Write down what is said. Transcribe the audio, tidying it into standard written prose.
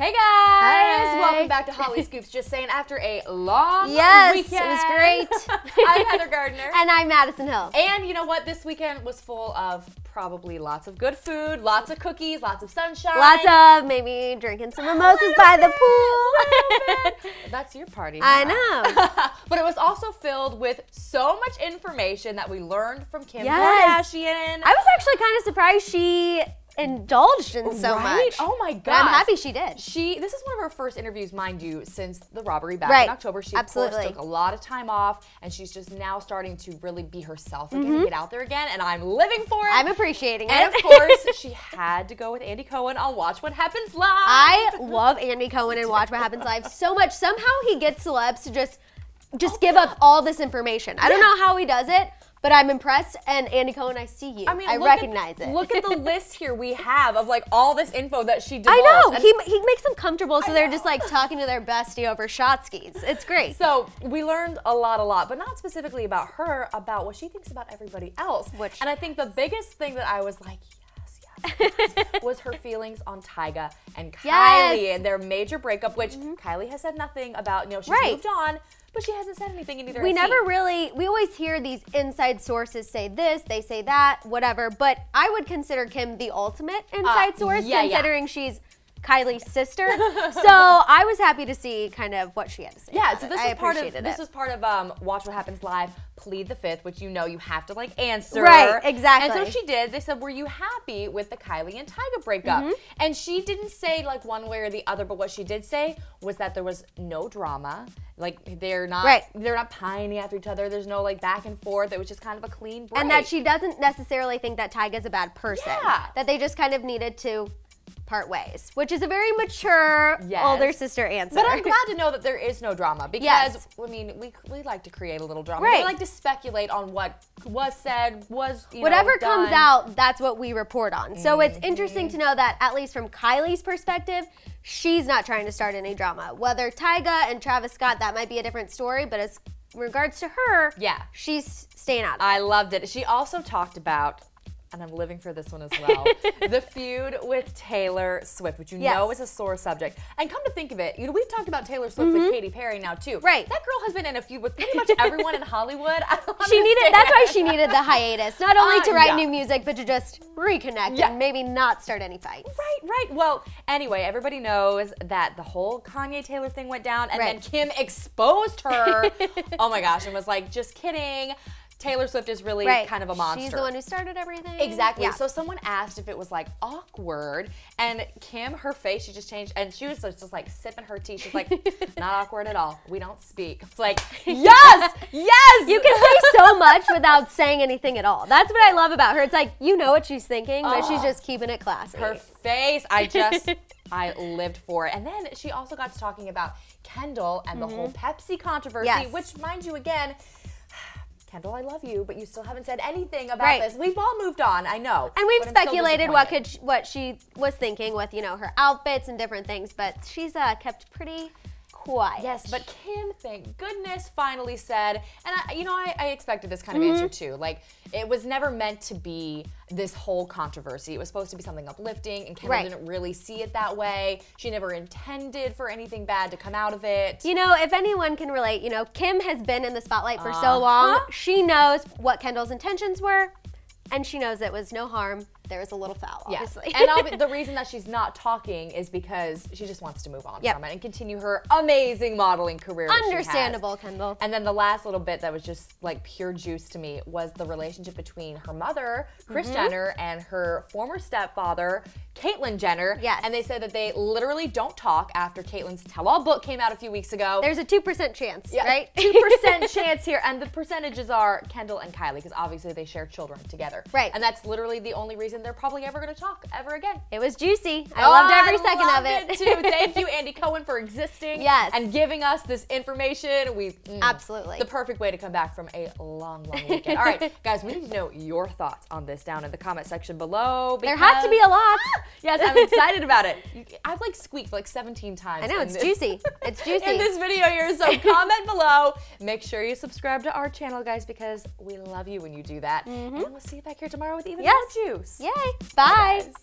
Hey guys! Hey. Welcome back to Holly Scoops. Just saying, after a long Yes, weekend. it was great. I'm Heather Gardner. And I'm Madison Hill. And you know what? This weekend was full of probably lots of good food, lots of cookies, lots of sunshine. Lots of maybe drinking some mimosas by the pool. That's your party. I know. But it was also filled with so much information that we learned from Kim Yes. Kardashian. I was actually kind of surprised she indulged in so Right? much. Oh my But gosh. I'm happy she did. This is one of her first interviews, mind you, since the robbery back Right. in October. She, of Absolutely. course, took a lot of time off, and she's just now starting to really be herself again and get out there again, and I'm living for it. I'm appreciating it. And of course, she had to go with Andy Cohen on Watch What Happens Live. I love Andy Cohen and Watch What Happens Live so much. Somehow he gets celebs to just give up all this information. I don't know how he does it, but I'm impressed. And Andy Cohen, I see you. I recognize it. Look at the list here we have of like all this info that she divulged. I know. And He makes them comfortable, so they're just like talking to their bestie over shot skis. It's great. So we learned a lot, but not specifically about her, about what she thinks about everybody else. And I think the biggest thing that I was like, yes, was her feelings on Tyga and Kylie and their major breakup, which Kylie has said nothing about. You know, she's moved on, but she hasn't said anything in either. We always hear these inside sources say this, they say that, whatever, but I would consider Kim the ultimate inside source, considering she's Kylie's sister. So I was happy to see kind of what she had to say. Yeah, so this was part of Watch What Happens Live, Plead the Fifth, which you know you have to like answer. Right, exactly. And so she did. They said, were you happy with the Kylie and Tyga breakup? And she didn't say like one way or the other, but what she did say was that there was no drama. Like they're not pining after each other. There's no like back and forth. It was just kind of a clean break. And that she doesn't necessarily think that Tyga's a bad person. Yeah. That they just kind of needed to part ways, which is a very mature older sister answer. But I'm glad to know that there is no drama because, I mean, we like to create a little drama. We like to speculate on what was said, whatever comes out, that's what we report on. So it's interesting to know that, at least from Kylie's perspective, she's not trying to start any drama. Whether Tyga and Travis Scott, that might be a different story, but as regards to her, she's staying out of it. I loved it. She also talked about, and I'm living for this one as well, the feud with Taylor Swift, which you know is a sore subject. And come to think of it, we've talked about Taylor Swift with Katy Perry now too. Right. That girl has been in a feud with pretty much everyone in Hollywood. That's why she needed the hiatus. Not only to write new music, but to just reconnect and maybe not start any fights. Right. Well, anyway, everybody knows that the whole Kanye Taylor thing went down, and then Kim exposed her. Oh my gosh, and was like, just kidding. Taylor Swift is really kind of a monster. She's the one who started everything. Exactly. Yeah. So someone asked if it was like awkward, and Kim, her face, she just changed, and she was just like sipping her tea. She's like, not awkward at all. We don't speak. It's like, yes, yes. You can say so much without saying anything at all. That's what I love about her. It's like, you know what she's thinking, but she's just keeping it classy. Her face, I lived for it. And then she also got to talking about Kendall and the whole Pepsi controversy, which, mind you, again, Kendall, I love you, but you still haven't said anything about this. We've all moved on, I know. And we've speculated what she was thinking with, her outfits and different things, but she's kept pretty quiet. Yes, but Kim, thank goodness, finally said, and I expected this kind of answer too. Like, it was never meant to be this whole controversy. It was supposed to be something uplifting, and Kendall didn't really see it that way. She never intended for anything bad to come out of it. If anyone can relate, Kim has been in the spotlight for so long. She knows what Kendall's intentions were, and she knows it was no harm. There was a little foul, obviously. And the reason that she's not talking is because she just wants to move on from it and continue her amazing modeling career. Understandable, Kendall. And then the last little bit that was just like pure juice to me was the relationship between her mother, Kris Jenner, and her former stepfather, Caitlyn Jenner. Yes. And they said that they literally don't talk after Caitlyn's tell-all book came out a few weeks ago. There's a 2% chance, right? 2% chance here. And the percentages are Kendall and Kylie, because obviously they share children together. Right. And that's literally the only reason they're probably ever going to talk ever again. It was juicy. I loved every second of it. Too. Thank you, Andy Cohen, for existing and giving us this information. Absolutely. The perfect way to come back from a long, long weekend. All right, guys, we need to know your thoughts on this down in the comment section below. There has to be a lot. Yes, I'm excited about it. I've like squeaked like 17 times. I know, it's juicy. It's juicy. In this video here, so comment below. Make sure you subscribe to our channel, guys, because we love you when you do that. And we'll see you back here tomorrow with even more juice. Yay. Bye. Bye, guys.